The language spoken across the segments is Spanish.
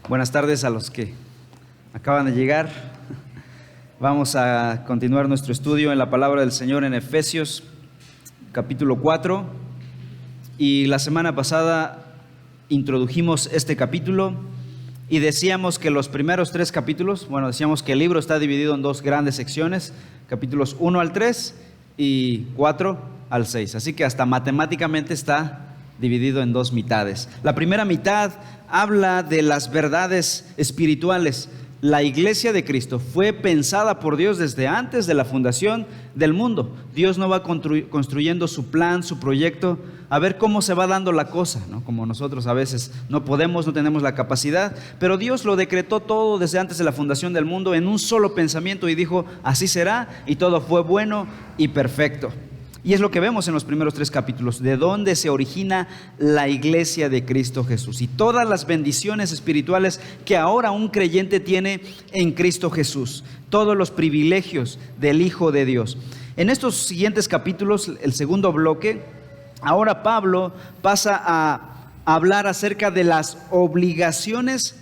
Buenas tardes a los que acaban de llegar. Vamos a continuar nuestro estudio en la palabra del Señor en Efesios capítulo 4. Y la semana pasada introdujimos este capítulo y decíamos que los primeros 3 capítulos, decíamos que el libro está dividido en 2 grandes secciones, capítulos 1 al 3 y 4 al 6. Así que hasta matemáticamente está dividido en 2 mitades. La primera mitad habla de las verdades espirituales. La iglesia de Cristo fue pensada por Dios desde antes de la fundación del mundo. Dios no va construyendo su plan, su proyecto, a ver cómo se va dando la cosa, ¿no? Como nosotros a veces no tenemos la capacidad, pero Dios lo decretó todo desde antes de la fundación del mundo en un solo pensamiento y dijo, así será, y todo fue bueno y perfecto. Y es lo que vemos en los primeros 3 capítulos, de dónde se origina la iglesia de Cristo Jesús y todas las bendiciones espirituales que ahora un creyente tiene en Cristo Jesús, todos los privilegios del Hijo de Dios. En estos siguientes capítulos, el segundo bloque, ahora Pablo pasa a hablar acerca de las obligaciones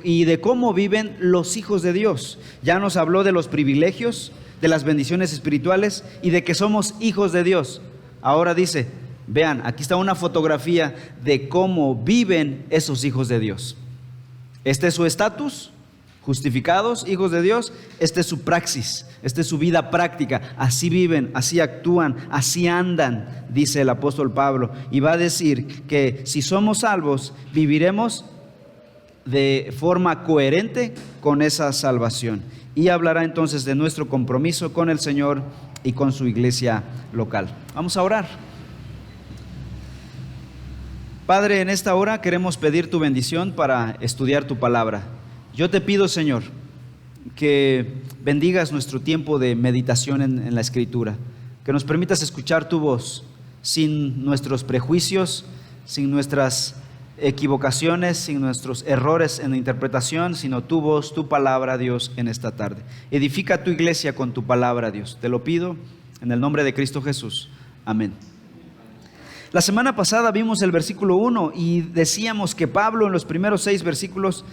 y de cómo viven los hijos de Dios. Ya nos habló de los privilegios, de las bendiciones espirituales y de que somos hijos de Dios. Ahora dice, vean, aquí está una fotografía de cómo viven esos hijos de Dios. Este es su estatus, justificados, hijos de Dios. Este es su praxis, esta es su vida práctica. Así viven, así actúan, así andan, dice el apóstol Pablo. Y va a decir que si somos salvos, viviremos de forma coherente con esa salvación. Y hablará entonces de nuestro compromiso con el Señor y con su iglesia local. Vamos a orar. Padre, en esta hora queremos pedir tu bendición para estudiar tu palabra. Yo te pido, Señor, que bendigas nuestro tiempo de meditación en la Escritura, que nos permitas escuchar tu voz sin nuestros prejuicios, sin nuestras equivocaciones, sin nuestros errores en la interpretación, sino tu voz, tu palabra, Dios, en esta tarde. Edifica tu iglesia con tu palabra, Dios. Te lo pido en el nombre de Cristo Jesús. Amén. La semana pasada vimos el versículo 1 y decíamos que Pablo en los primeros 6 versículos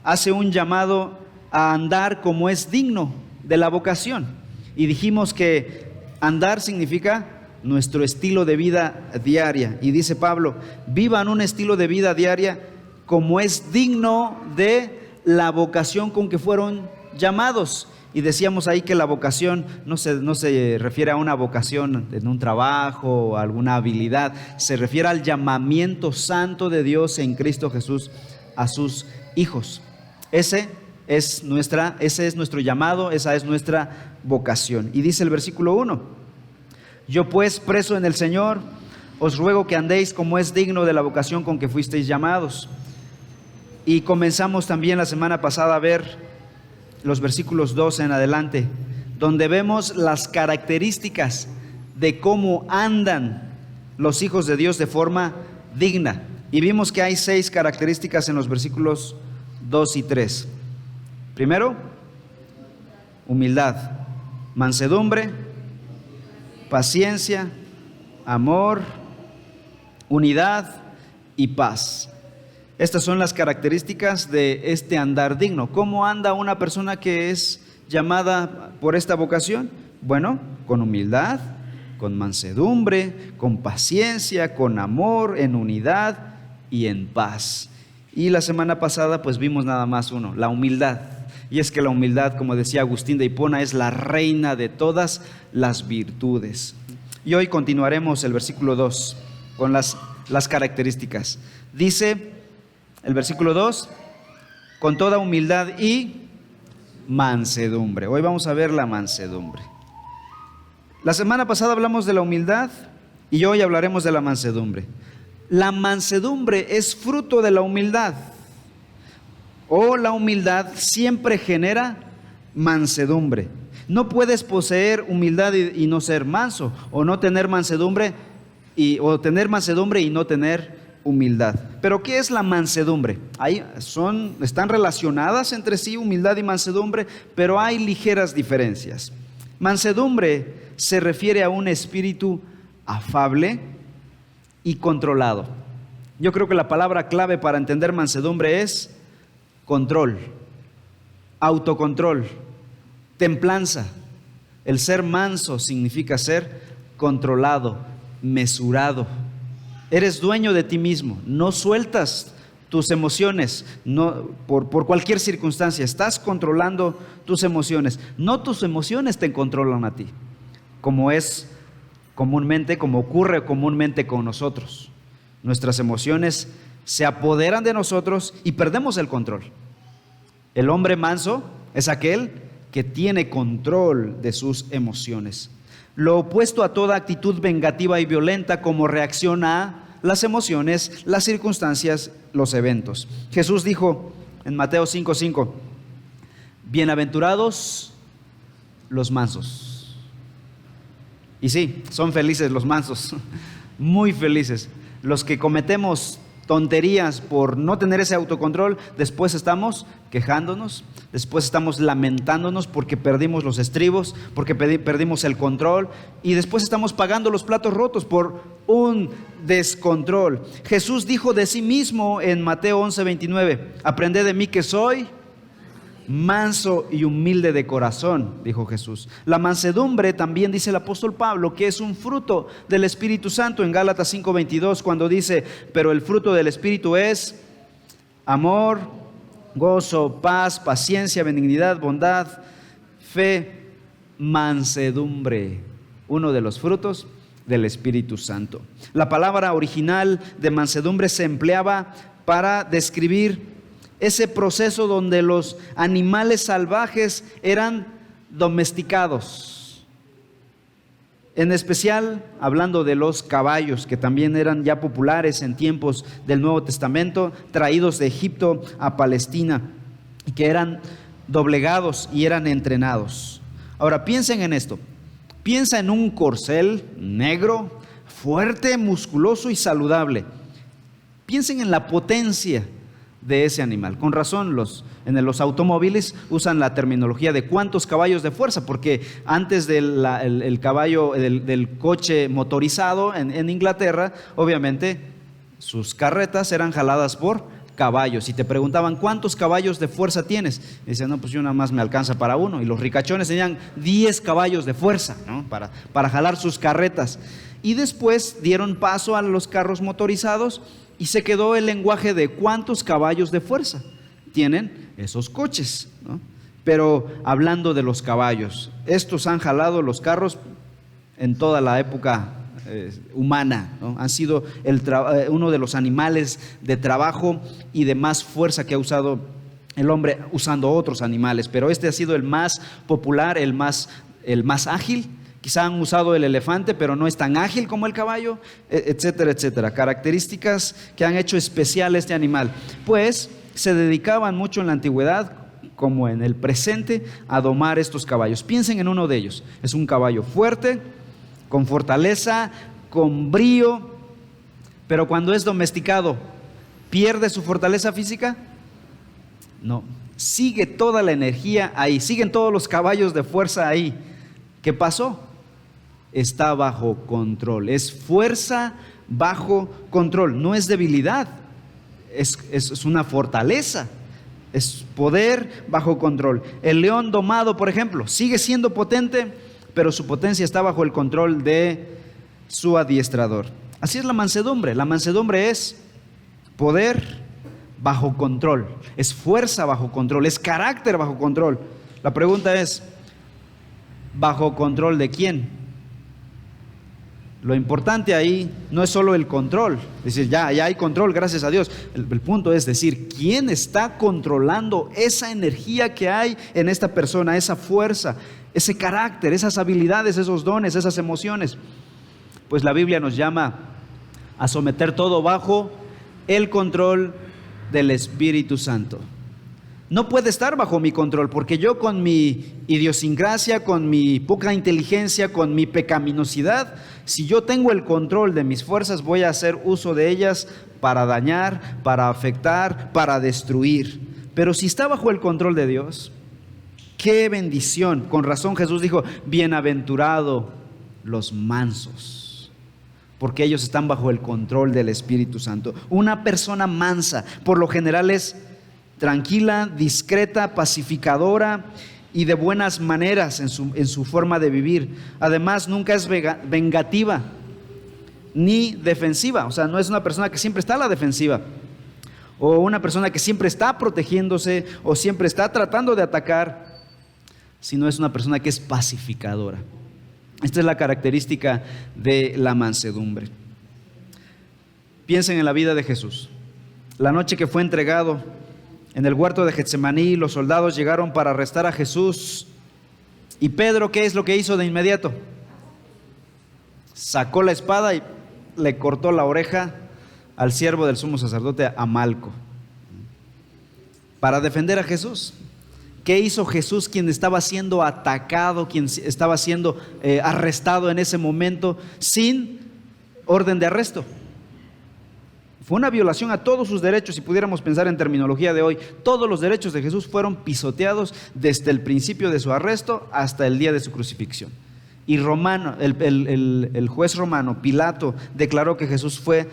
hace un llamado a andar como es digno de la vocación. Y dijimos que andar significa nuestro estilo de vida diaria. Y dice Pablo, vivan un estilo de vida diaria como es digno de la vocación con que fueron llamados. Y decíamos ahí que la vocación no se refiere a una vocación en un trabajo o alguna habilidad, se refiere al llamamiento santo de Dios en Cristo Jesús a sus hijos. Ese es nuestro llamado, esa es nuestra vocación. Y dice el versículo 1, yo pues, preso en el Señor, os ruego que andéis como es digno de la vocación con que fuisteis llamados. Y comenzamos también la semana pasada a ver los versículos 2 en adelante, donde vemos las características de cómo andan los hijos de Dios de forma digna. Y vimos que hay 6 características en los versículos 2 y 3. Primero, humildad, mansedumbre, paciencia, amor, unidad y paz. Estas son las características de este andar digno. ¿Cómo anda una persona que es llamada por esta vocación? Bueno, con humildad, con mansedumbre, con paciencia, con amor, en unidad y en paz. Y la semana pasada pues vimos nada más uno, la humildad. Y es que la humildad, como decía Agustín de Hipona, es la reina de todas las virtudes. Y hoy continuaremos el versículo 2 con las características. Dice el versículo 2, con toda humildad y mansedumbre. Hoy vamos a ver la mansedumbre. La semana pasada hablamos de la humildad y hoy hablaremos de la mansedumbre. La mansedumbre es fruto de la humildad. O la humildad siempre genera mansedumbre. No puedes poseer humildad y no ser manso, o no tener mansedumbre o tener mansedumbre y no tener humildad. Pero ¿qué es la mansedumbre? Están relacionadas entre sí, humildad y mansedumbre, pero hay ligeras diferencias. Mansedumbre se refiere a un espíritu afable y controlado. Yo creo que la palabra clave para entender mansedumbre es control, autocontrol, templanza. El ser manso significa ser controlado, mesurado. Eres dueño de ti mismo, no sueltas tus emociones por cualquier circunstancia. Estás controlando tus emociones. No tus emociones te controlan a ti, como ocurre comúnmente con nosotros. Nuestras emociones se apoderan de nosotros y perdemos el control. El hombre manso es aquel que tiene control de sus emociones. Lo opuesto a toda actitud vengativa y violenta como reacción a las emociones, las circunstancias, los eventos. Jesús dijo en Mateo 5:5, bienaventurados los mansos. Y sí, son felices los mansos, muy felices. Los que cometemos tonterías por no tener ese autocontrol, después estamos quejándonos, después estamos lamentándonos porque perdimos los estribos, porque perdimos el control, y después estamos pagando los platos rotos por un descontrol. Jesús dijo de sí mismo en Mateo 11:29, aprended de mí que soy manso y humilde de corazón, dijo Jesús. La mansedumbre también dice el apóstol Pablo que es un fruto del Espíritu Santo en Gálatas 5:22, cuando dice, pero el fruto del Espíritu es amor, gozo, paz, paciencia, benignidad, bondad, fe, mansedumbre. Uno de los frutos del Espíritu Santo. La palabra original de mansedumbre se empleaba para describir ese proceso donde los animales salvajes eran domesticados. En especial hablando de los caballos, que también eran ya populares en tiempos del Nuevo Testamento, traídos de Egipto a Palestina, y que eran doblegados y eran entrenados. Ahora piensen en esto. Piensa en un corcel negro, fuerte, musculoso y saludable. Piensen en la potencia de ese animal. Con razón en los automóviles usan la terminología de cuántos caballos de fuerza, porque antes del coche motorizado en Inglaterra, obviamente sus carretas eran jaladas por caballos, y te preguntaban ¿cuántos caballos de fuerza tienes? Y decían, no, pues yo nada más me alcanza para uno, y los ricachones tenían 10 caballos de fuerza, ¿no? para jalar sus carretas. Y después dieron paso a los carros motorizados y se quedó el lenguaje de cuántos caballos de fuerza tienen esos coches, ¿no? Pero hablando de los caballos, estos han jalado los carros en toda la época humana, ¿no? Han sido uno de los animales de trabajo y de más fuerza que ha usado el hombre usando otros animales, pero este ha sido el más popular, el más ágil. Quizá han usado el elefante, pero no es tan ágil como el caballo, etcétera, etcétera. Características que han hecho especial este animal. Pues se dedicaban mucho en la antigüedad, como en el presente, a domar estos caballos. Piensen en uno de ellos. Es un caballo fuerte, con fortaleza, con brío, pero cuando es domesticado, ¿pierde su fortaleza física? No. Sigue toda la energía ahí, siguen todos los caballos de fuerza ahí. ¿Qué pasó? Está bajo control, es fuerza bajo control, no es debilidad, es una fortaleza, es poder bajo control. El león domado, por ejemplo, sigue siendo potente, pero su potencia está bajo el control de su adiestrador. Así es la mansedumbre es poder bajo control, es fuerza bajo control, es carácter bajo control. La pregunta es, ¿bajo control de quién? Lo importante ahí no es solo el control, es decir, ya hay control, gracias a Dios. El punto es decir, ¿quién está controlando esa energía que hay en esta persona, esa fuerza, ese carácter, esas habilidades, esos dones, esas emociones? Pues la Biblia nos llama a someter todo bajo el control del Espíritu Santo. No puede estar bajo mi control, porque yo con mi idiosincrasia, con mi poca inteligencia, con mi pecaminosidad, si yo tengo el control de mis fuerzas, voy a hacer uso de ellas para dañar, para afectar, para destruir. Pero si está bajo el control de Dios, ¡qué bendición! Con razón Jesús dijo, bienaventurado los mansos, porque ellos están bajo el control del Espíritu Santo. Una persona mansa, por lo general, es tranquila, discreta, pacificadora y de buenas maneras en su forma de vivir. Además, nunca es vengativa ni defensiva. O sea, no es una persona que siempre está a la defensiva, o una persona que siempre está protegiéndose o siempre está tratando de atacar, sino es una persona que es pacificadora. Esta es la característica de la mansedumbre. Piensen en la vida de Jesús. La noche que fue entregado en el huerto de Getsemaní, los soldados llegaron para arrestar a Jesús. Y Pedro, ¿qué es lo que hizo de inmediato? Sacó la espada y le cortó la oreja al siervo del sumo sacerdote, a Malco, para defender a Jesús. ¿Qué hizo Jesús, quien estaba siendo atacado, quien estaba siendo arrestado en ese momento sin orden de arresto? Fue una violación a todos sus derechos. Si pudiéramos pensar en terminología de hoy, todos los derechos de Jesús fueron pisoteados desde el principio de su arresto hasta el día de su crucifixión. Y el juez romano, Pilato, declaró que Jesús fue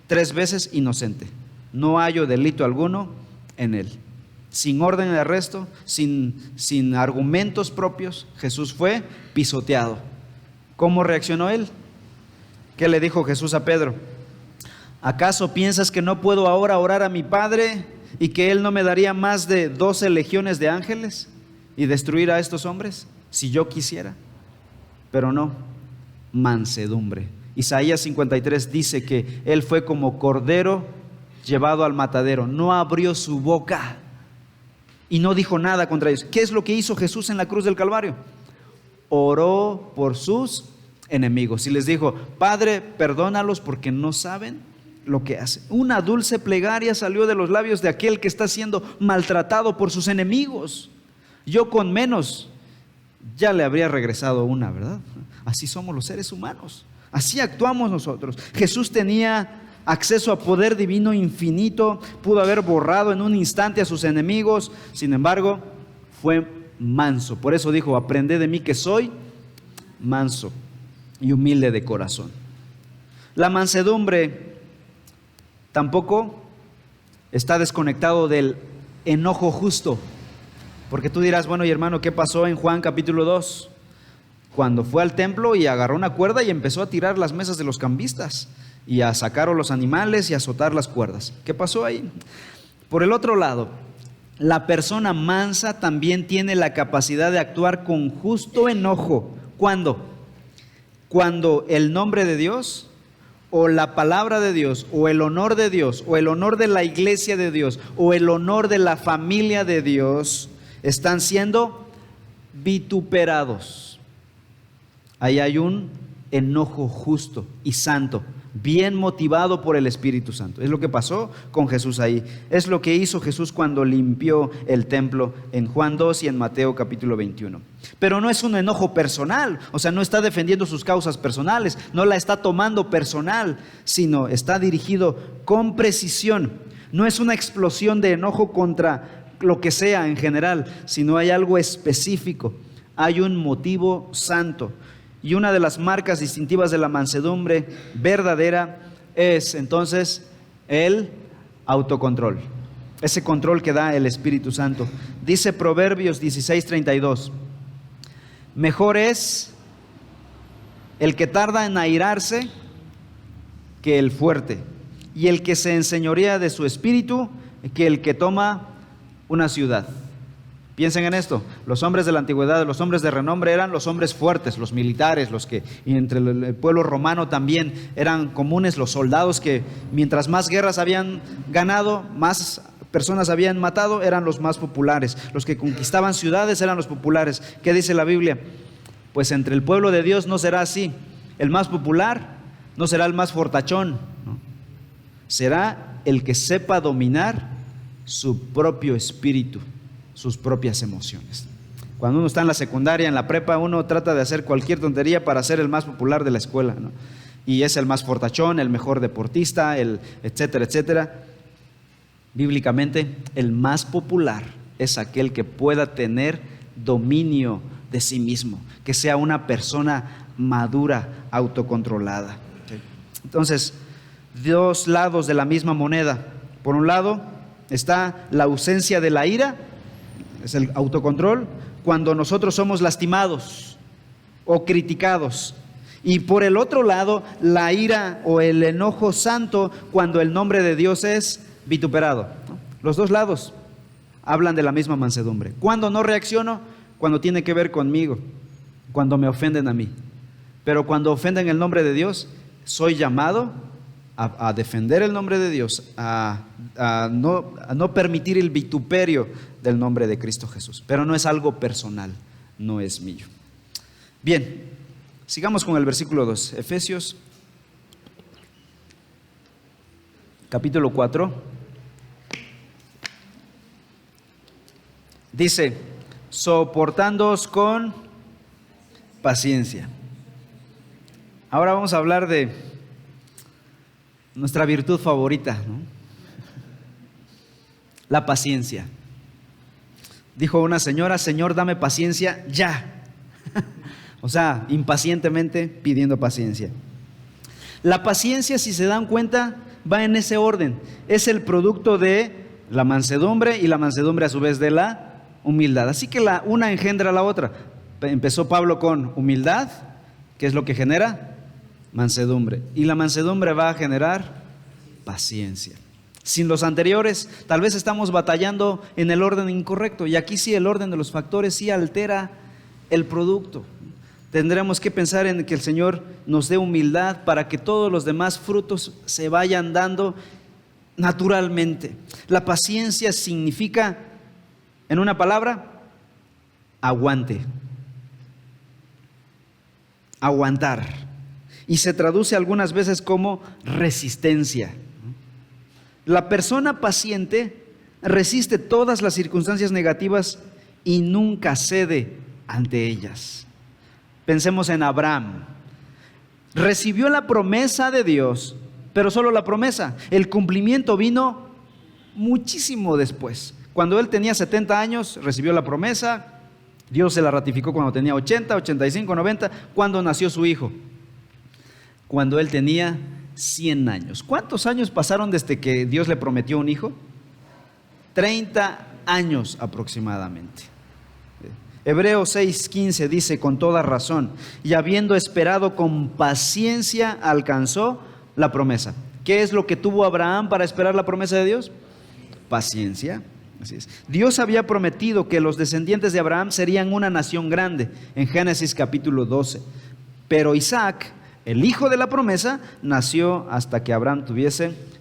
3 veces inocente. No hallo delito alguno en él. Sin orden de arresto, sin argumentos propios, Jesús fue pisoteado. ¿Cómo reaccionó él? ¿Qué le dijo Jesús a Pedro? ¿Acaso piensas que no puedo ahora orar a mi Padre y que Él no me daría más de 12 legiones de ángeles y destruir a estos hombres si yo quisiera? Pero no, mansedumbre. Isaías 53 dice que Él fue como cordero llevado al matadero, no abrió su boca y no dijo nada contra ellos. ¿Qué es lo que hizo Jesús en la cruz del Calvario? Oró por sus enemigos y les dijo: Padre, perdónalos porque no saben lo que hacen. Una dulce plegaria salió de los labios de aquel que está siendo maltratado por sus enemigos. Yo con menos ya le habría regresado una, ¿verdad? Así somos los seres humanos, así actuamos nosotros. Jesús tenía acceso a poder divino infinito, pudo haber borrado en un instante a sus enemigos. Sin embargo, fue manso. Por eso dijo: aprended de mí que soy manso y humilde de corazón. La mansedumbre tampoco está desconectado del enojo justo. Porque tú dirás: bueno, y hermano, ¿qué pasó en Juan capítulo 2? Cuando fue al templo y agarró una cuerda y empezó a tirar las mesas de los cambistas y a sacar a los animales y a azotar las cuerdas. ¿Qué pasó ahí? Por el otro lado, la persona mansa también tiene la capacidad de actuar con justo enojo. ¿Cuándo? Cuando el nombre de Dios, o la palabra de Dios, o el honor de Dios, o el honor de la iglesia de Dios, o el honor de la familia de Dios están siendo vituperados. Ahí hay un enojo justo y santo, bien motivado por el Espíritu Santo. Es lo que pasó con Jesús ahí. Es lo que hizo Jesús cuando limpió el templo en Juan 2 y en Mateo capítulo 21. Pero no es un enojo personal, o sea, no está defendiendo sus causas personales, no la está tomando personal, sino está dirigido con precisión. No es una explosión de enojo contra lo que sea en general, sino hay algo específico, hay un motivo santo. Y una de las marcas distintivas de la mansedumbre verdadera es entonces el autocontrol, ese control que da el Espíritu Santo. Dice Proverbios 16:32: mejor es el que tarda en airarse que el fuerte, y el que se enseñorea de su espíritu que el que toma una ciudad. Piensen en esto: los hombres de la antigüedad, los hombres de renombre eran los hombres fuertes, los militares, y entre el pueblo romano también eran comunes los soldados que mientras más guerras habían ganado, más personas habían matado, eran los más populares. Los que conquistaban ciudades eran los populares. ¿Qué dice la Biblia? Pues entre el pueblo de Dios no será así. El más popular no será el más fortachón, ¿no? Será el que sepa dominar su propio espíritu, sus propias emociones. Cuando uno está en la secundaria, en la prepa, uno trata de hacer cualquier tontería para ser el más popular de la escuela, ¿no? Y es el más fortachón, el mejor deportista, etcétera, etcétera. Bíblicamente, el más popular es aquel que pueda tener dominio de sí mismo, que sea una persona madura, autocontrolada. Entonces, dos lados de la misma moneda. Por un lado, está la ausencia de la ira, es el autocontrol, cuando nosotros somos lastimados o criticados. Y por el otro lado, la ira o el enojo santo, cuando el nombre de Dios es vituperado, ¿no? Los dos lados hablan de la misma mansedumbre. Cuando no reacciono, cuando tiene que ver conmigo, cuando me ofenden a mí. Pero cuando ofenden el nombre de Dios, soy llamado a defender el nombre de Dios, a no permitir el vituperio del nombre de Cristo Jesús. Pero no es algo personal, no es mío. Bien, sigamos con el versículo 2, Efesios capítulo 4. Dice, soportándoos con paciencia. Ahora vamos a hablar de nuestra virtud favorita, ¿no? La paciencia. Dijo una señora, Señor, dame paciencia ya. O sea, impacientemente pidiendo paciencia. La paciencia, si se dan cuenta, va en ese orden. Es el producto de la mansedumbre y la mansedumbre a su vez de la humildad. Así que la una engendra a la otra. Empezó Pablo con humildad, que es lo que genera mansedumbre. Y la mansedumbre va a generar paciencia. Sin los anteriores, tal vez estamos batallando en el orden incorrecto. Y aquí sí el orden de los factores sí altera el producto. Tendremos que pensar en que el Señor nos dé humildad para que todos los demás frutos se vayan dando naturalmente. La paciencia significa, en una palabra, aguante. Aguantar. Y se traduce algunas veces como resistencia. La persona paciente resiste todas las circunstancias negativas y nunca cede ante ellas. Pensemos en Abraham. Recibió la promesa de Dios, pero solo la promesa. El cumplimiento vino muchísimo después. Cuando él tenía 70 años, recibió la promesa. Dios se la ratificó cuando tenía 80, 85, 90, cuando nació su hijo. Cuando él tenía 100 años. ¿Cuántos años pasaron desde que Dios le prometió un hijo? 30 años aproximadamente. Hebreos 6:15 dice, con toda razón, y habiendo esperado con paciencia, alcanzó la promesa. ¿Qué es lo que tuvo Abraham para esperar la promesa de Dios? Paciencia. Así es. Dios había prometido que los descendientes de Abraham serían una nación grande, en Génesis capítulo 12. Pero Isaac, el hijo de la promesa, nació hasta que Abraham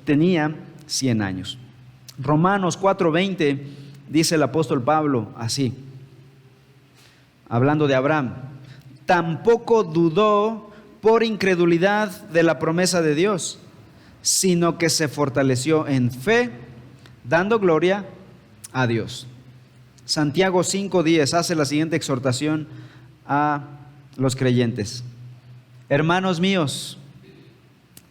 tenía 100 años. Romanos 4:20 dice el apóstol Pablo así, hablando de Abraham, tampoco dudó por incredulidad de la promesa de Dios, sino que se fortaleció en fe, dando gloria a Dios. Santiago 5:10 hace la siguiente exhortación a los creyentes. Hermanos míos,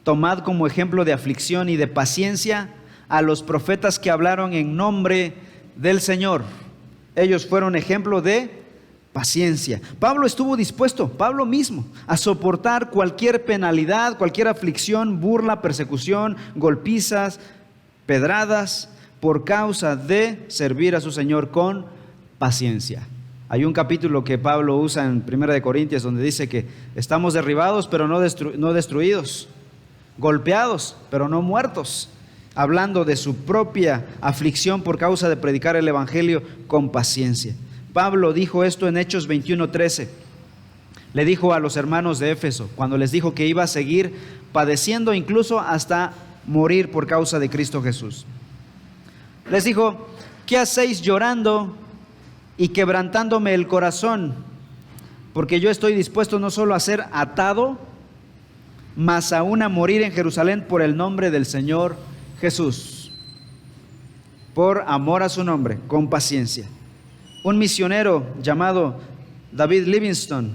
tomad como ejemplo de aflicción y de paciencia a los profetas que hablaron en nombre del Señor. Ellos fueron ejemplo de paciencia. Pablo estuvo dispuesto, Pablo mismo, a soportar cualquier penalidad, cualquier aflicción, burla, persecución, golpizas, pedradas, por causa de servir a su Señor con paciencia. Hay un capítulo que Pablo usa en 1 Corintios donde dice que estamos derribados pero no destruidos, golpeados pero no muertos, hablando de su propia aflicción por causa de predicar el Evangelio con paciencia. Pablo dijo esto en Hechos 21:13. Le dijo a los hermanos de Éfeso, cuando les dijo que iba a seguir padeciendo incluso hasta morir por causa de Cristo Jesús. Les dijo, ¿qué hacéis llorando y quebrantándome el corazón? Porque yo estoy dispuesto no solo a ser atado, mas aún a morir en Jerusalén por el nombre del Señor Jesús. Por amor a su nombre, con paciencia. Un misionero llamado David Livingstone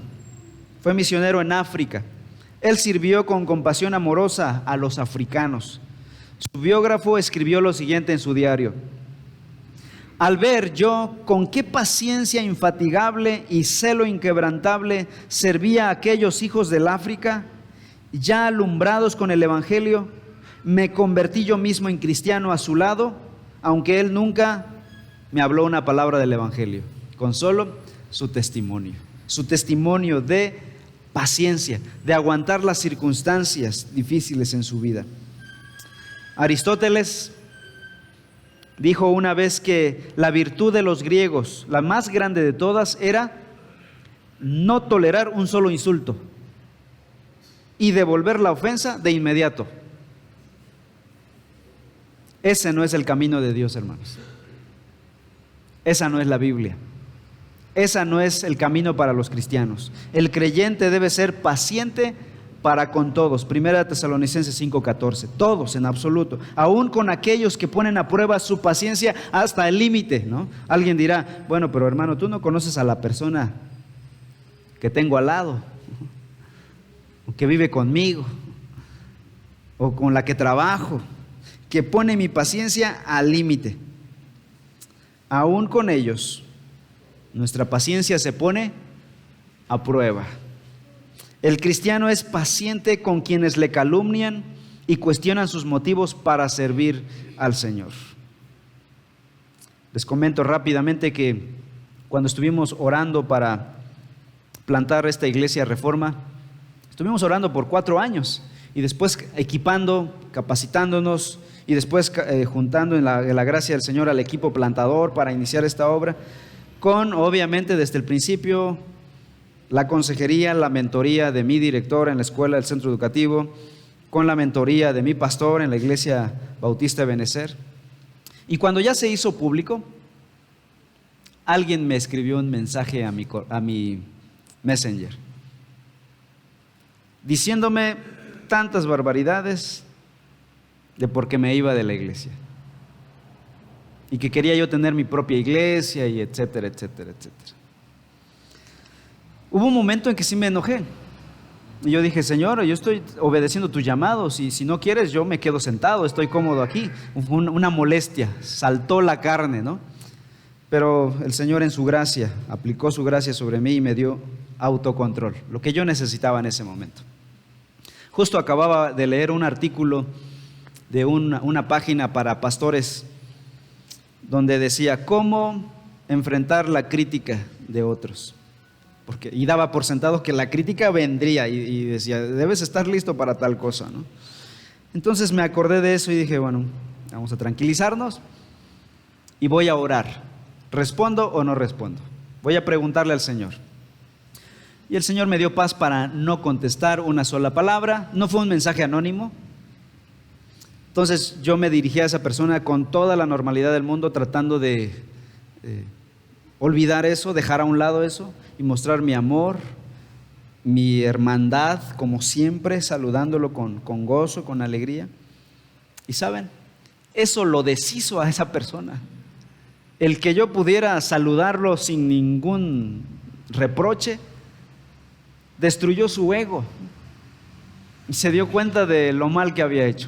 fue misionero en África. Él sirvió con compasión amorosa a los africanos. Su biógrafo escribió lo siguiente en su diario: al ver yo con qué paciencia infatigable y celo inquebrantable servía a aquellos hijos del África, ya alumbrados con el Evangelio, me convertí yo mismo en cristiano a su lado, aunque él nunca me habló una palabra del Evangelio, con solo su testimonio de paciencia, de aguantar las circunstancias difíciles en su vida. Aristóteles dijo una vez que la virtud de los griegos, la más grande de todas, era no tolerar un solo insulto y devolver la ofensa de inmediato. Ese no es el camino de Dios, hermanos. Esa no es la Biblia. Esa no es el camino para los cristianos. El creyente debe ser paciente para con todos. Primera de Tesalonicenses 5:14. Todos en absoluto. Aún con aquellos que ponen a prueba su paciencia hasta el límite, ¿no? Alguien dirá, bueno, pero hermano, tú no conoces a la persona que tengo al lado, o que vive conmigo, o con la que trabajo, que pone mi paciencia al límite. Aún con ellos, nuestra paciencia se pone a prueba. El cristiano es paciente con quienes le calumnian y cuestionan sus motivos para servir al Señor. Les comento rápidamente que cuando estuvimos orando para plantar esta iglesia Reforma, estuvimos orando por 4 años y después equipando, capacitándonos y después juntando en la gracia del Señor al equipo plantador para iniciar esta obra, con obviamente desde el principio la consejería, la mentoría de mi director en la escuela del centro educativo, con la mentoría de mi pastor en la iglesia bautista de Benecer. Y cuando ya se hizo público, alguien me escribió un mensaje a mi Messenger, diciéndome tantas barbaridades de por qué me iba de la iglesia y que quería yo tener mi propia iglesia y etcétera, etcétera, etcétera. Hubo un momento en que sí me enojé y yo dije, Señor, yo estoy obedeciendo tus llamados y si no quieres yo me quedo sentado, estoy cómodo aquí. Una molestia, saltó la carne, ¿no? Pero el Señor en su gracia aplicó su gracia sobre mí y me dio autocontrol, lo que yo necesitaba en ese momento. Justo acababa de leer un artículo de una página para pastores donde decía cómo enfrentar la crítica de otros, y daba por sentado que la crítica vendría y decía, debes estar listo para tal cosa, ¿no? Entonces me acordé de eso y dije, bueno, vamos a tranquilizarnos y voy a orar. ¿Respondo o no respondo? Voy a preguntarle al Señor. Y el Señor me dio paz para no contestar una sola palabra. No fue un mensaje anónimo. Entonces yo me dirigí a esa persona con toda la normalidad del mundo, tratando de olvidar eso, dejar a un lado eso y mostrar mi amor, mi hermandad, como siempre, saludándolo con gozo, con alegría. Y saben, eso lo deshizo a esa persona. El que yo pudiera saludarlo sin ningún reproche, destruyó su ego y se dio cuenta de lo mal que había hecho.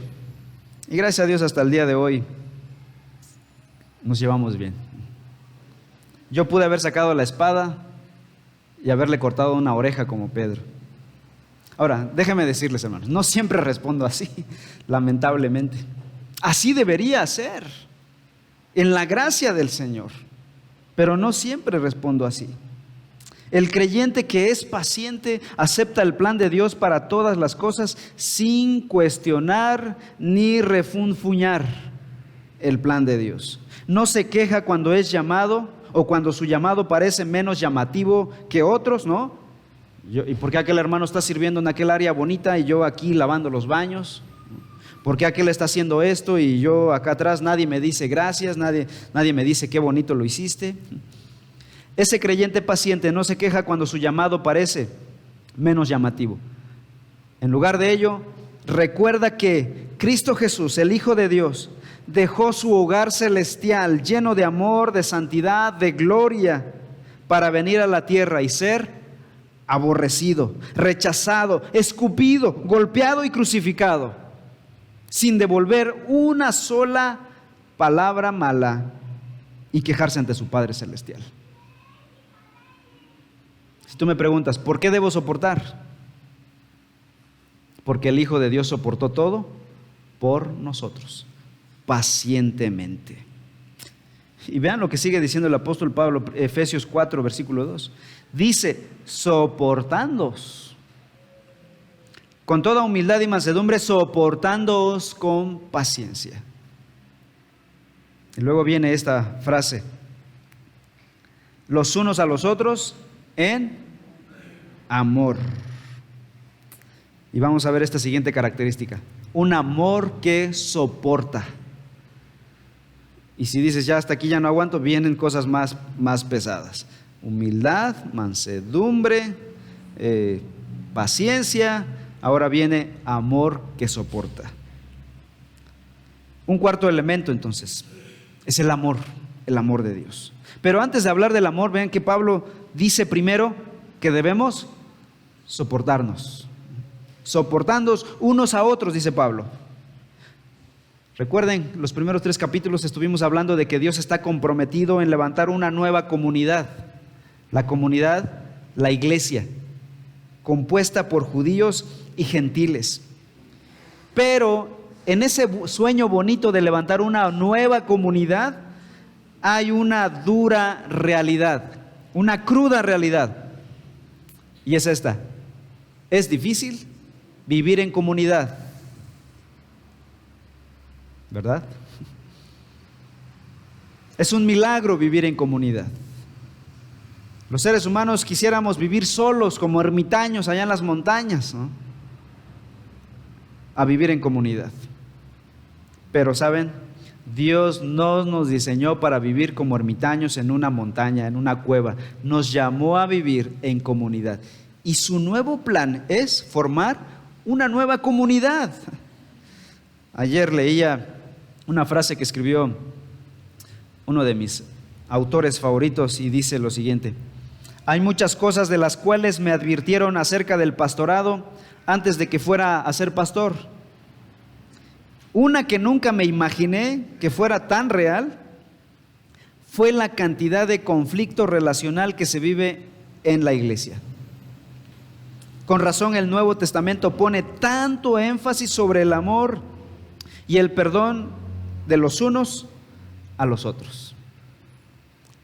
Y gracias a Dios hasta el día de hoy nos llevamos bien. Yo pude haber sacado la espada y haberle cortado una oreja como Pedro. Ahora, déjenme decirles, hermanos, no siempre respondo así, lamentablemente. Así debería ser, en la gracia del Señor, pero no siempre respondo así. El creyente que es paciente acepta el plan de Dios para todas las cosas sin cuestionar ni refunfuñar el plan de Dios. No se queja cuando es llamado o cuando su llamado parece menos llamativo que otros, ¿no? ¿Y por qué aquel hermano está sirviendo en aquel área bonita y yo aquí lavando los baños? ¿Por qué aquel está haciendo esto y yo acá atrás nadie me dice gracias, nadie me dice qué bonito lo hiciste? Ese creyente paciente no se queja cuando su llamado parece menos llamativo. En lugar de ello, recuerda que Cristo Jesús, el Hijo de Dios, dejó su hogar celestial lleno de amor, de santidad, de gloria, para venir a la tierra y ser aborrecido, rechazado, escupido, golpeado y crucificado, sin devolver una sola palabra mala y quejarse ante su Padre Celestial. Si tú me preguntas, ¿por qué debo soportar? Porque el Hijo de Dios soportó todo por nosotros, pacientemente. Y vean lo que sigue diciendo el apóstol Pablo, Efesios 4, versículo 2. Dice, soportándoos con toda humildad y mansedumbre, soportándoos con paciencia. Y luego viene esta frase, los unos a los otros en amor. Y vamos a ver esta siguiente característica, un amor que soporta. Y si dices, ya hasta aquí ya no aguanto, vienen cosas más pesadas. Humildad, mansedumbre, paciencia. Ahora viene amor que soporta. Un cuarto elemento entonces es el amor de Dios. Pero antes de hablar del amor, vean que Pablo dice primero que debemos soportarnos. Soportándonos unos a otros, dice Pablo. Recuerden, los primeros 3 capítulos estuvimos hablando de que Dios está comprometido en levantar una nueva comunidad. La comunidad, la iglesia, compuesta por judíos y gentiles. Pero en ese sueño bonito de levantar una nueva comunidad, hay una dura realidad, una cruda realidad. Y es esta: es difícil vivir en comunidad, ¿verdad? Es un milagro vivir en comunidad. Los seres humanos quisiéramos vivir solos como ermitaños allá en las montañas, ¿no? A vivir en comunidad. Pero ¿saben? Dios no nos diseñó para vivir como ermitaños en una montaña, en una cueva. Nos llamó a vivir en comunidad. Y su nuevo plan es formar una nueva comunidad. Ayer leía una frase que escribió uno de mis autores favoritos y dice lo siguiente: hay muchas cosas de las cuales me advirtieron acerca del pastorado antes de que fuera a ser pastor. Una que nunca me imaginé que fuera tan real fue la cantidad de conflicto relacional que se vive en la iglesia. Con razón el Nuevo Testamento pone tanto énfasis sobre el amor y el perdón de los unos a los otros.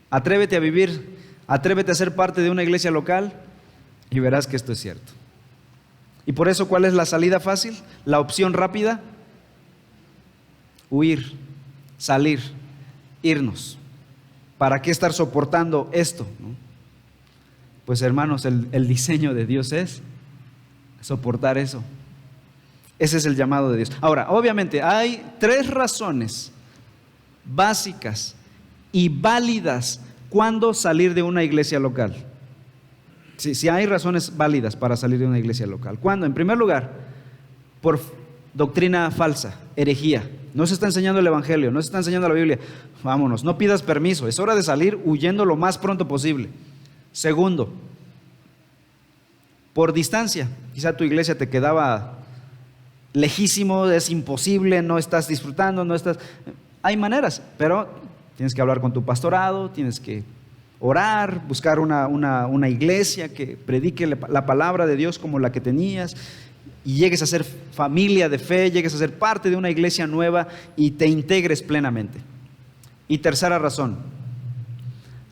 Atrévete a vivir, atrévete a ser parte de una iglesia local y verás que esto es cierto. Y por eso, ¿cuál es la salida fácil? La opción rápida: huir, salir, irnos. ¿Para qué estar soportando esto, no? Pues hermanos, el diseño de Dios es soportar eso. Ese es el llamado de Dios. Ahora, obviamente hay 3 razones básicas y válidas cuando salir de una iglesia local. Si hay razones válidas para salir de una iglesia local. ¿Cuándo? En primer lugar, por doctrina falsa, herejía. No se está enseñando el evangelio, no se está enseñando la Biblia. Vámonos, no pidas permiso, es hora de salir huyendo lo más pronto posible. Segundo, por distancia. Quizá tu iglesia te quedaba lejísimo, es imposible, no estás disfrutando, no estás... Hay maneras, pero tienes que hablar con tu pastorado, tienes que orar, buscar una iglesia que predique la palabra de Dios como la que tenías, y llegues a ser familia de fe, llegues a ser parte de una iglesia nueva y te integres plenamente. Y tercera razón,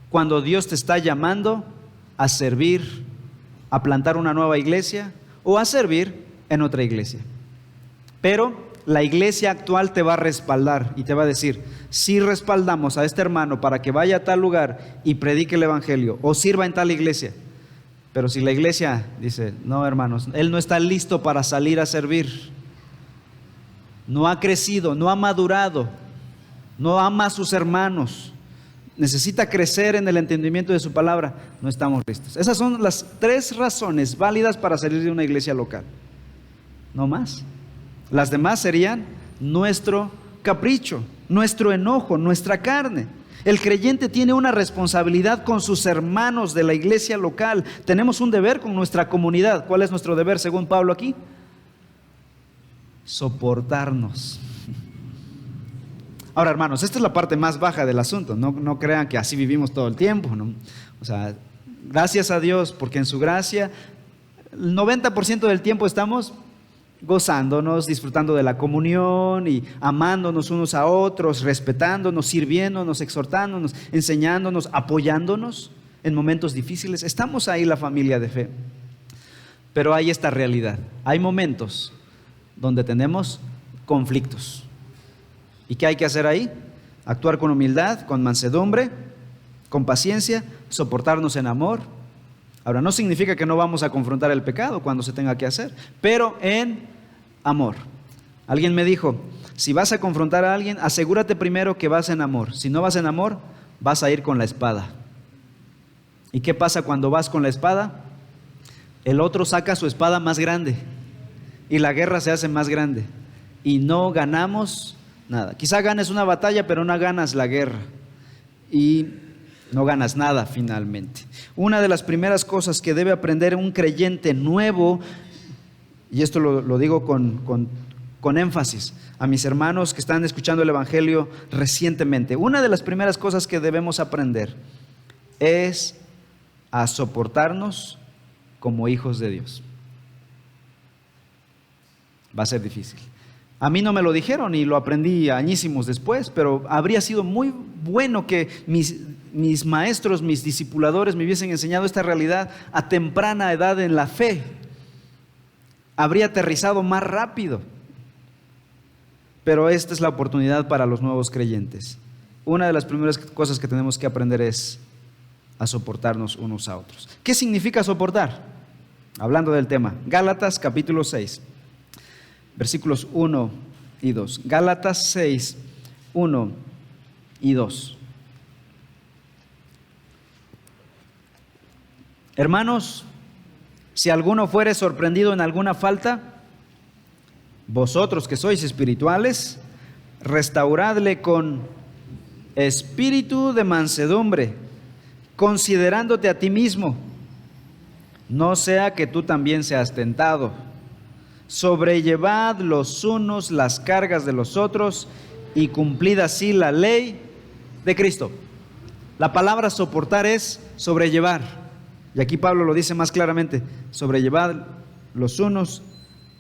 cuando Dios te está llamando a servir, a plantar una nueva iglesia o a servir en otra iglesia. Pero la iglesia actual te va a respaldar y te va a decir: si respaldamos a este hermano para que vaya a tal lugar y predique el evangelio o sirva en tal iglesia. Pero si la iglesia dice: no, hermanos, él no está listo para salir a servir, no ha crecido, no ha madurado, no ama a sus hermanos, necesita crecer en el entendimiento de su palabra, no estamos listos. Esas son las 3 razones válidas para salir de una iglesia local, no más. Las demás serían nuestro capricho, nuestro enojo, nuestra carne. El creyente tiene una responsabilidad con sus hermanos de la iglesia local. Tenemos un deber con nuestra comunidad. ¿Cuál es nuestro deber según Pablo aquí? Soportarnos. Ahora, hermanos, esta es la parte más baja del asunto. No crean que así vivimos todo el tiempo, ¿no? O sea, gracias a Dios, porque en su gracia el 90% del tiempo estamos gozándonos, disfrutando de la comunión y amándonos unos a otros, respetándonos, sirviéndonos, exhortándonos, enseñándonos, apoyándonos en momentos difíciles. Estamos ahí la familia de fe. Pero hay esta realidad. Hay momentos donde tenemos conflictos. ¿Y qué hay que hacer ahí? Actuar con humildad, con mansedumbre, con paciencia, soportarnos en amor. Ahora, no significa que no vamos a confrontar el pecado cuando se tenga que hacer, pero en amor. Alguien me dijo, si vas a confrontar a alguien, asegúrate primero que vas en amor. Si no vas en amor, vas a ir con la espada. ¿Y qué pasa cuando vas con la espada? El otro saca su espada más grande y la guerra se hace más grande y no ganamos nada. Quizá ganes una batalla, pero no ganas la guerra y no ganas nada finalmente. Una de las primeras cosas que debe aprender un creyente nuevo, y esto lo digo con énfasis a mis hermanos que están escuchando el Evangelio recientemente, una de las primeras cosas que debemos aprender es a soportarnos como hijos de Dios. Va a ser difícil. A mí no me lo dijeron y lo aprendí añísimos después, pero habría sido muy bueno que mis maestros, mis discipuladores me hubiesen enseñado esta realidad a temprana edad en la fe. Habría aterrizado más rápido. Pero esta es la oportunidad para los nuevos creyentes. Una de las primeras cosas que tenemos que aprender es a soportarnos unos a otros. ¿Qué significa soportar? Hablando del tema, Gálatas capítulo 6. Versículos 1 y 2. Gálatas 6, 1 y 2. Hermanos, si alguno fuere sorprendido en alguna falta, vosotros que sois espirituales, restauradle con espíritu de mansedumbre, considerándote a ti mismo, no sea que tú también seas tentado. Sobrellevad los unos las cargas de los otros y cumplid así la ley de Cristo. La palabra soportar es sobrellevar. Y aquí Pablo lo dice más claramente: sobrellevad los unos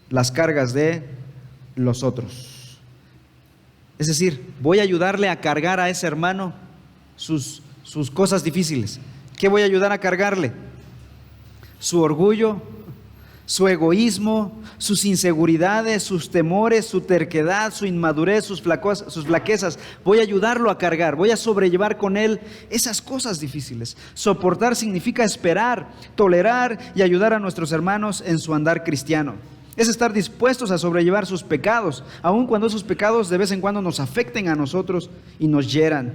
las cargas de los otros. Es decir, voy a ayudarle a cargar a ese hermano sus cosas difíciles. ¿Qué voy a ayudar a cargarle? Su orgullo, su egoísmo, sus inseguridades, sus temores, su terquedad, su inmadurez, sus flaquezas. Voy a ayudarlo a cargar, voy a sobrellevar con él esas cosas difíciles. Soportar significa esperar, tolerar y ayudar a nuestros hermanos en su andar cristiano. Es estar dispuestos a sobrellevar sus pecados, aun cuando esos pecados de vez en cuando nos afecten a nosotros y nos hieran.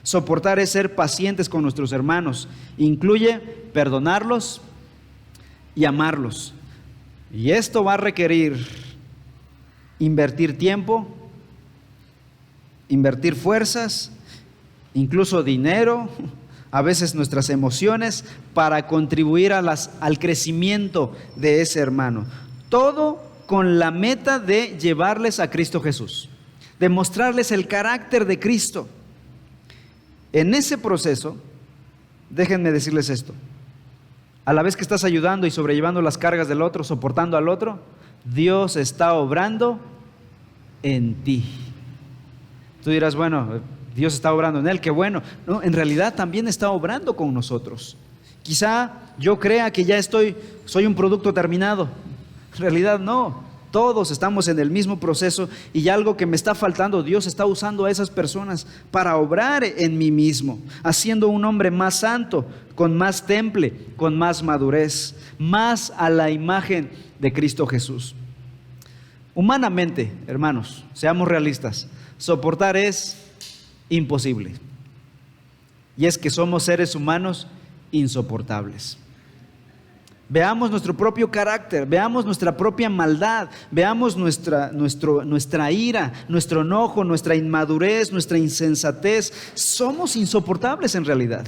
Soportar es ser pacientes con nuestros hermanos. Incluye perdonarlos y amarlos. Y esto va a requerir invertir tiempo, invertir fuerzas, incluso dinero, a veces nuestras emociones, para contribuir al crecimiento de ese hermano. Todo con la meta de llevarles a Cristo Jesús, de mostrarles el carácter de Cristo. En ese proceso, déjenme decirles esto: a la vez que estás ayudando y sobrellevando las cargas del otro, soportando al otro, Dios está obrando en ti. Tú dirás, bueno, Dios está obrando en él, qué bueno. No, en realidad también está obrando con nosotros. Quizá yo crea que ya soy un producto terminado. En realidad no. Todos estamos en el mismo proceso y algo que me está faltando, Dios está usando a esas personas para obrar en mí mismo, haciendo un hombre más santo, con más temple, con más madurez, más a la imagen de Cristo Jesús. Humanamente, hermanos, seamos realistas, soportar es imposible. Y es que somos seres humanos insoportables. Veamos nuestro propio carácter, veamos nuestra propia maldad, veamos nuestra ira, nuestro enojo, nuestra inmadurez, nuestra insensatez. Somos insoportables en realidad.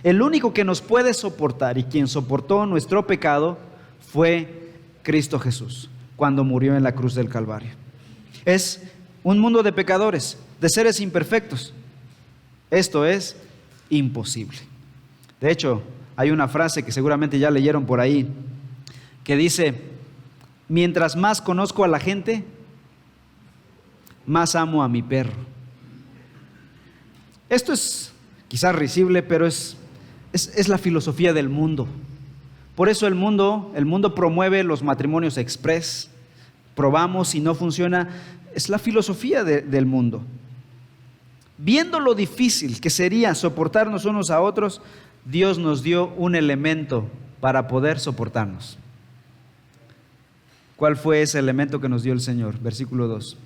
El único que nos puede soportar y quien soportó nuestro pecado fue Cristo Jesús, cuando murió en la cruz del Calvario. Es un mundo de pecadores, de seres imperfectos. Esto es imposible. De hecho, hay una frase que seguramente ya leyeron por ahí, que dice: Mientras más conozco a la gente, más amo a mi perro. Esto es quizás risible, pero es la filosofía del mundo. Por eso el mundo promueve los matrimonios express. Probamos, si no funciona, es la filosofía del mundo. Viendo lo difícil que sería soportarnos unos a otros, Dios nos dio un elemento para poder soportarnos. ¿Cuál fue ese elemento que nos dio el Señor? Versículo 2.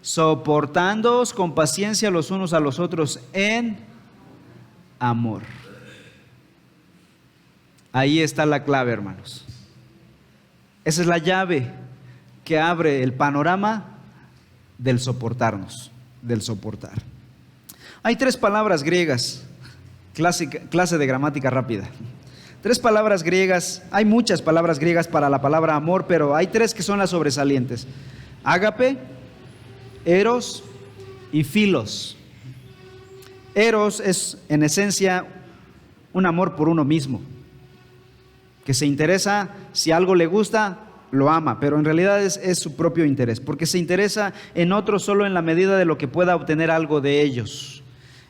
Soportándoos con paciencia los unos a los otros en amor. Ahí está la clave, hermanos. Esa es la llave que abre el panorama del soportarnos, del soportar. Hay 3 palabras griegas, clase de gramática rápida. 3 palabras griegas, hay muchas palabras griegas para la palabra amor, pero hay 3 que son las sobresalientes: ágape, eros y filos. Eros es en esencia un amor por uno mismo, que se interesa, si algo le gusta, lo ama, pero en realidad es su propio interés, porque se interesa en otros solo en la medida de lo que pueda obtener algo de ellos.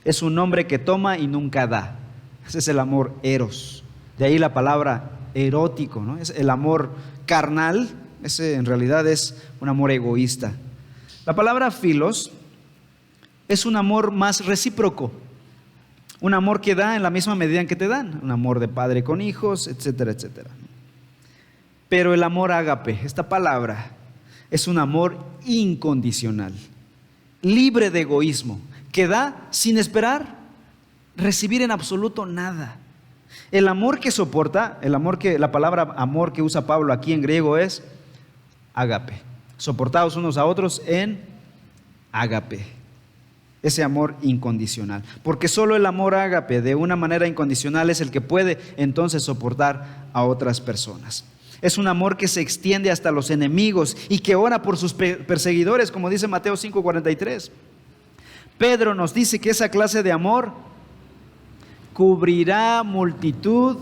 Es un hombre que toma y nunca da. Ese es el amor eros. De ahí la palabra erótico, ¿no? Es el amor carnal. Ese en realidad es un amor egoísta. La palabra filos es un amor más recíproco, un amor que da en la misma medida en que te dan, un amor de padre con hijos, etcétera, etcétera. Pero el amor ágape, esta palabra, es un amor incondicional, libre de egoísmo, que da sin esperar recibir en absoluto nada. El amor que soporta, la palabra amor que usa Pablo aquí en griego es ágape. Soportados unos a otros en ágape. Ese amor incondicional. Porque solo el amor ágape de una manera incondicional es el que puede entonces soportar a otras personas. Es un amor que se extiende hasta los enemigos y que ora por sus perseguidores, como dice Mateo 5:43. Pedro nos dice que esa clase de amor cubrirá multitud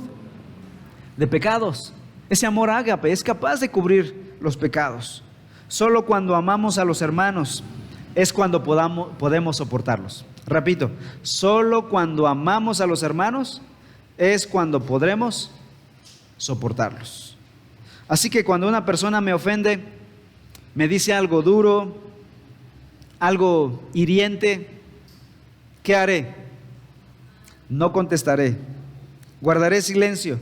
de pecados. Ese amor ágape es capaz de cubrir los pecados. Solo cuando amamos a los hermanos es cuando podemos soportarlos. Repito, solo cuando amamos a los hermanos es cuando podremos soportarlos. Así que cuando una persona me ofende, me dice algo duro, algo hiriente, ¿qué haré? No contestaré, guardaré silencio,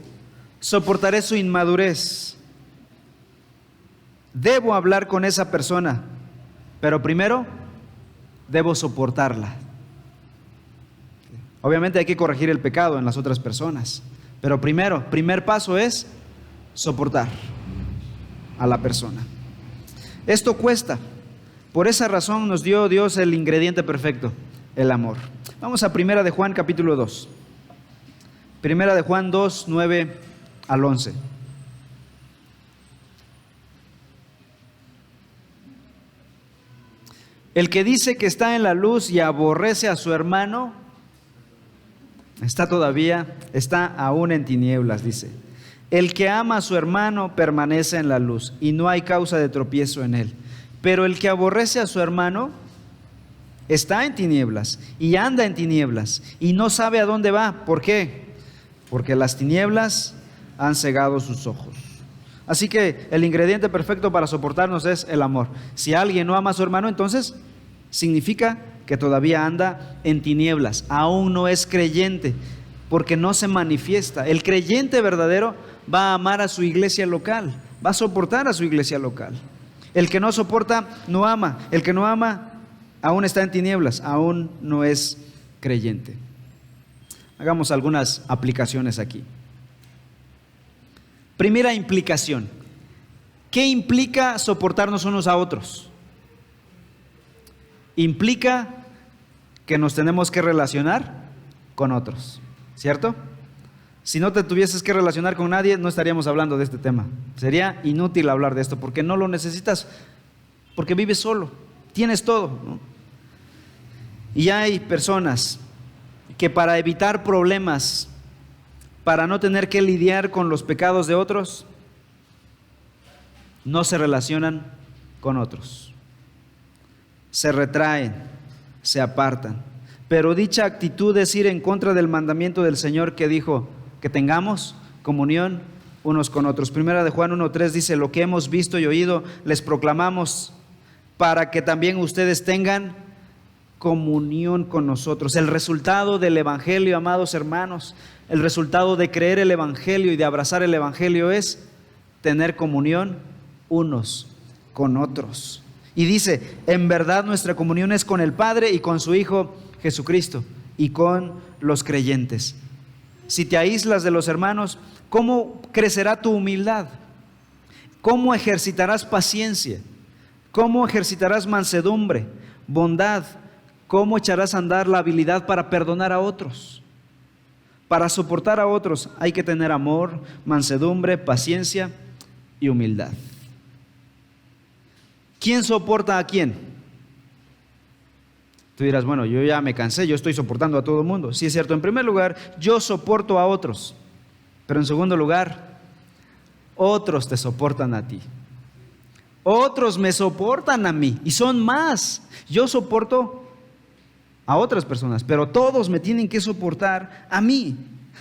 soportaré su inmadurez. Debo hablar con esa persona, pero primero debo soportarla. Obviamente hay que corregir el pecado en las otras personas, pero primer paso es soportar a la persona. Esto cuesta. Por esa razón nos dio Dios el ingrediente perfecto, el amor. Vamos a 1 de Juan capítulo 2. 1 de Juan 2, 9 al 11. El que dice que está en la luz y aborrece a su hermano, está aún en tinieblas, dice. El que ama a su hermano permanece en la luz y no hay causa de tropiezo en él. Pero el que aborrece a su hermano está en tinieblas y anda en tinieblas y no sabe a dónde va. ¿Por qué? Porque las tinieblas han cegado sus ojos. Así que el ingrediente perfecto para soportarnos es el amor. Si alguien no ama a su hermano, entonces significa que todavía anda en tinieblas, aún no es creyente, porque no se manifiesta. El creyente verdadero va a amar a su iglesia local, va a soportar a su iglesia local. El que no soporta, no ama. El que no ama, aún está en tinieblas, aún no es creyente. Hagamos algunas aplicaciones aquí. Primera implicación. ¿Qué implica soportarnos unos a otros? Implica que nos tenemos que relacionar con otros, ¿cierto? Si no te tuvieses que relacionar con nadie, no estaríamos hablando de este tema. Sería inútil hablar de esto, porque no lo necesitas, porque vives solo, tienes todo, ¿no? Y hay personas que para evitar problemas, para no tener que lidiar con los pecados de otros, no se relacionan con otros. Se retraen, se apartan. Pero dicha actitud es ir en contra del mandamiento del Señor que dijo que tengamos comunión unos con otros. Primera de Juan 1:3 dice: lo que hemos visto y oído les proclamamos para que también ustedes tengan comunión con nosotros. El resultado del Evangelio, amados hermanos, el resultado de creer el Evangelio y de abrazar el Evangelio es tener comunión unos con otros. Y dice: en verdad nuestra comunión es con el Padre y con su Hijo Jesucristo y con los creyentes. Si te aíslas de los hermanos, ¿cómo crecerá tu humildad? ¿Cómo ejercitarás paciencia? ¿Cómo ejercitarás mansedumbre, bondad? ¿Cómo echarás a andar la habilidad para perdonar a otros? Para soportar a otros hay que tener amor, mansedumbre, paciencia y humildad. ¿Quién soporta a quién? Tú dirás: bueno, yo ya me cansé, yo estoy soportando a todo el mundo. Sí, es cierto. En primer lugar, yo soporto a otros. Pero en segundo lugar, otros te soportan a ti. Otros me soportan a mí, y son más. Yo soporto a otras personas, pero todos me tienen que soportar a mí.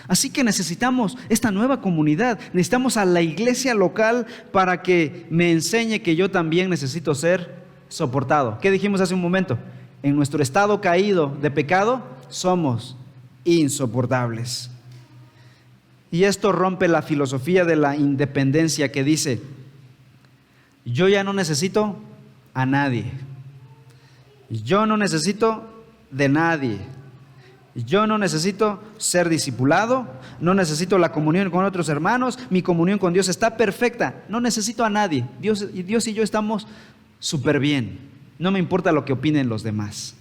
Así que necesitamos esta nueva comunidad, necesitamos a la iglesia local para que me enseñe que yo también necesito ser soportado. ¿Qué dijimos hace un momento? En nuestro estado caído de pecado somos insoportables. Y esto rompe la filosofía de la independencia que dice: yo ya no necesito a nadie. Yo no necesito de nadie. Yo no necesito ser discipulado, no necesito la comunión con otros hermanos, mi comunión con Dios está perfecta, no necesito a nadie. Dios y yo estamos súper bien, no me importa lo que opinen los demás.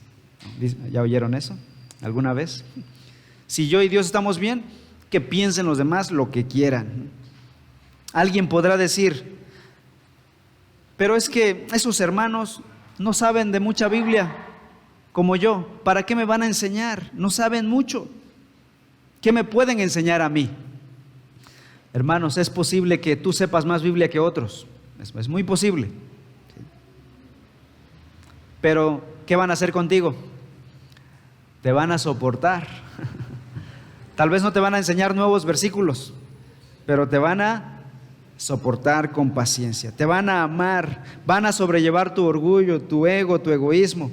¿Ya oyeron eso alguna vez? Si yo y Dios estamos bien, que piensen los demás lo que quieran. Alguien podrá decir: pero es que esos hermanos no saben de mucha Biblia como yo, ¿para qué me van a enseñar? No saben mucho. ¿Qué me pueden enseñar a mí? Hermanos, es posible que tú sepas más Biblia que otros. Es muy posible. Pero, ¿qué van a hacer contigo? Te van a soportar. Tal vez no te van a enseñar nuevos versículos, pero te van a soportar con paciencia. Te van a amar, van a sobrellevar tu orgullo, tu ego, tu egoísmo.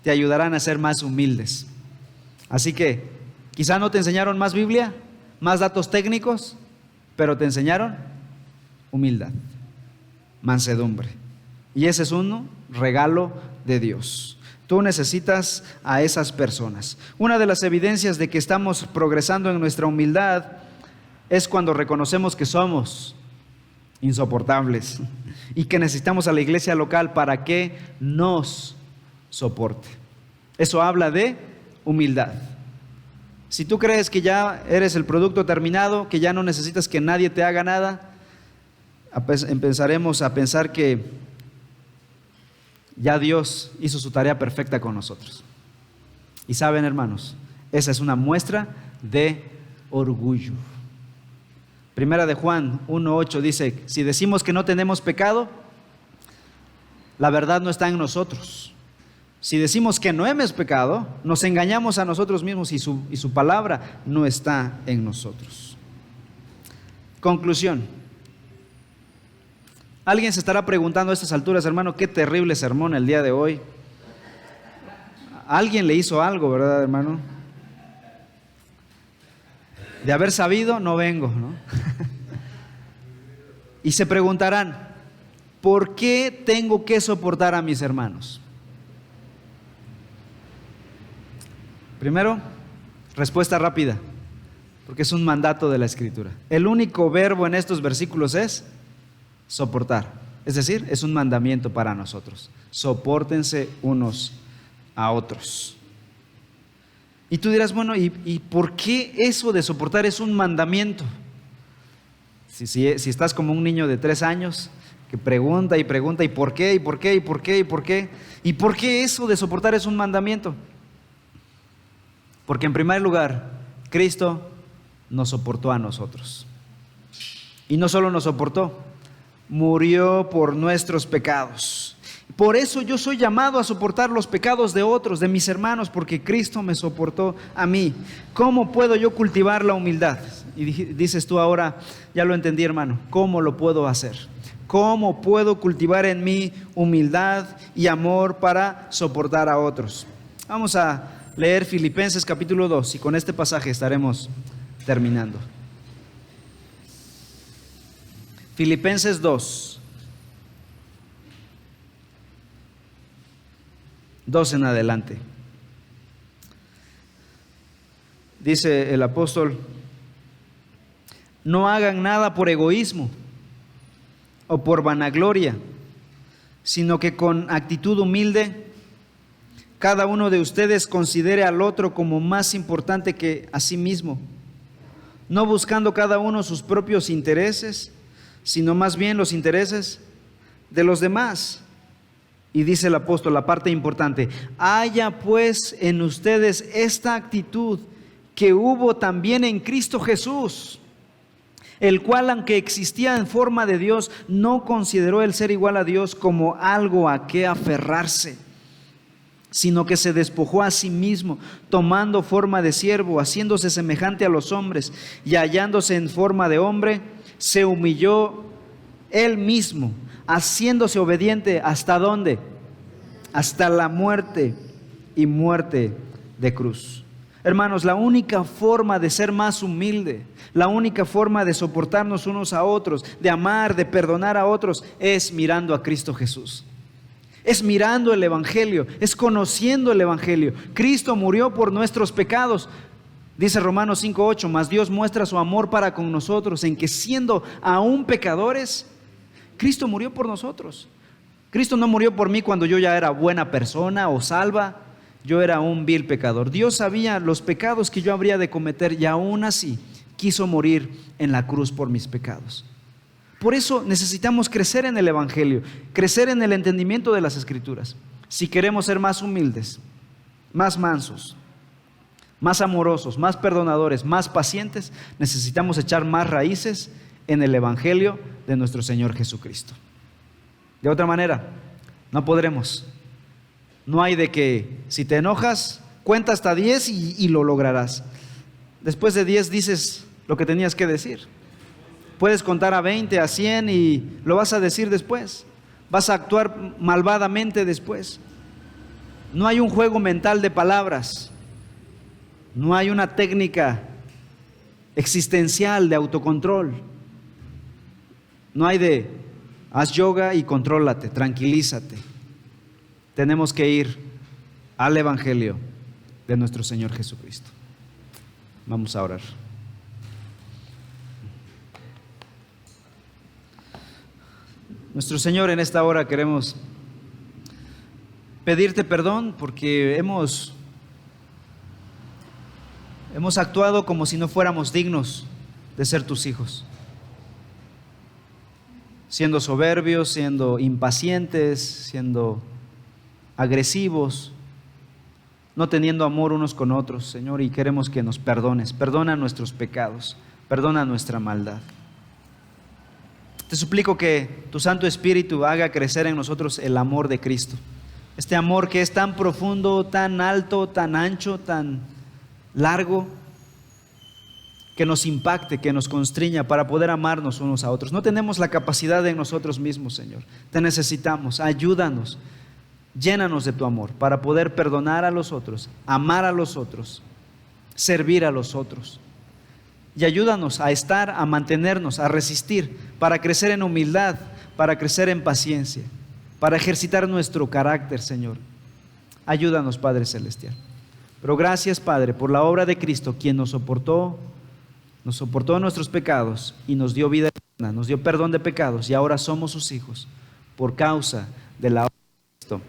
Te ayudarán a ser más humildes. Así que quizá no te enseñaron más Biblia, más datos técnicos, pero te enseñaron humildad, mansedumbre. Y ese es un regalo de Dios. Tú necesitas a esas personas. Una de las evidencias de que estamos progresando en nuestra humildad es cuando reconocemos que somos insoportables y que necesitamos a la iglesia local para que nos soporte. Eso habla de humildad. Si tú crees que ya eres el producto terminado, que ya no necesitas que nadie te haga nada, empezaremos a pensar que ya Dios hizo su tarea perfecta con nosotros. Y saben, hermanos, esa es una muestra de orgullo. Primera de Juan 1:8 dice: si decimos que no tenemos pecado, la verdad no está en nosotros. Si decimos que no hemos pecado, nos engañamos a nosotros mismos y su palabra no está en nosotros. Conclusión. Alguien se estará preguntando a estas alturas: hermano, qué terrible sermón el día de hoy. Alguien le hizo algo, ¿verdad, hermano? De haber sabido, no vengo, ¿no? Y se preguntarán: ¿por qué tengo que soportar a mis hermanos? Primero, respuesta rápida, porque es un mandato de la Escritura. El único verbo en estos versículos es soportar, es decir, es un mandamiento para nosotros. Sopórtense unos a otros. Y tú dirás: bueno, ¿y por qué eso de soportar es un mandamiento? Si estás como un niño de 3 años que pregunta y pregunta: ¿y por qué? ¿Y por qué? ¿Y por qué? ¿Y por qué? ¿Y por qué eso de soportar es un mandamiento? Porque en primer lugar, Cristo nos soportó a nosotros. Y no solo nos soportó, murió por nuestros pecados. Por eso yo soy llamado a soportar los pecados de otros, de mis hermanos, porque Cristo me soportó a mí. ¿Cómo puedo yo cultivar la humildad? Y dices tú ahora, ya lo entendí, hermano, ¿cómo lo puedo hacer? ¿Cómo puedo cultivar en mí humildad y amor para soportar a otros? Vamos a leer Filipenses capítulo 2 y con este pasaje estaremos terminando. Filipenses 2 en adelante. Dice el apóstol: no hagan nada por egoísmo o por vanagloria, sino que con actitud humilde cada uno de ustedes considere al otro como más importante que a sí mismo, no buscando cada uno sus propios intereses, sino más bien los intereses de los demás. Y dice el apóstol, la parte importante: haya pues en ustedes esta actitud que hubo también en Cristo Jesús, el cual, aunque existía en forma de Dios, no consideró el ser igual a Dios como algo a que aferrarse, sino que se despojó a sí mismo, tomando forma de siervo, haciéndose semejante a los hombres, y hallándose en forma de hombre, se humilló él mismo, haciéndose obediente. ¿Hasta dónde? Hasta la muerte, y muerte de cruz. Hermanos, la única forma de ser más humilde, la única forma de soportarnos unos a otros, de amar, de perdonar a otros, es mirando a Cristo Jesús. Es mirando el Evangelio, es conociendo el Evangelio. Cristo murió por nuestros pecados. Dice Romanos 5:8, mas Dios muestra su amor para con nosotros en que, siendo aún pecadores, Cristo murió por nosotros. Cristo no murió por mí cuando yo ya era buena persona o salva. Yo era un vil pecador. Dios sabía los pecados que yo habría de cometer y aún así quiso morir en la cruz por mis pecados. Por eso necesitamos crecer en el Evangelio, crecer en el entendimiento de las Escrituras. Si queremos ser más humildes, más mansos, más amorosos, más perdonadores, más pacientes, necesitamos echar más raíces en el Evangelio de nuestro Señor Jesucristo. De otra manera, no podremos. No hay de que si te enojas, cuenta hasta 10 y lo lograrás. Después de 10 dices lo que tenías que decir. Puedes contar a 20, a 100 y lo vas a decir después. Vas a actuar malvadamente después. No hay un juego mental de palabras. No hay una técnica existencial de autocontrol. No hay de haz yoga y contrólate, tranquilízate. Tenemos que ir al Evangelio de nuestro Señor Jesucristo. Vamos a orar. Nuestro Señor, en esta hora queremos pedirte perdón porque hemos actuado como si no fuéramos dignos de ser tus hijos, siendo soberbios, siendo impacientes, siendo agresivos, no teniendo amor unos con otros, Señor, y queremos que nos perdones. Perdona nuestros pecados, perdona nuestra maldad. Te suplico que tu Santo Espíritu haga crecer en nosotros el amor de Cristo, este amor que es tan profundo, tan alto, tan ancho, tan largo, que nos impacte, que nos constriña para poder amarnos unos a otros. No tenemos la capacidad en nosotros mismos, Señor. Te necesitamos, ayúdanos. Llénanos de tu amor para poder perdonar a los otros, amar a los otros, servir a los otros. Y ayúdanos a estar, a mantenernos, a resistir, para crecer en humildad, para crecer en paciencia, para ejercitar nuestro carácter, Señor. Ayúdanos, Padre Celestial. Pero gracias, Padre, por la obra de Cristo, quien nos soportó nuestros pecados y nos dio vida eterna, nos dio perdón de pecados, y ahora somos sus hijos por causa de la obra de Cristo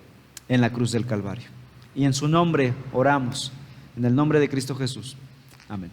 en la cruz del Calvario. Y en su nombre oramos, en el nombre de Cristo Jesús. Amén.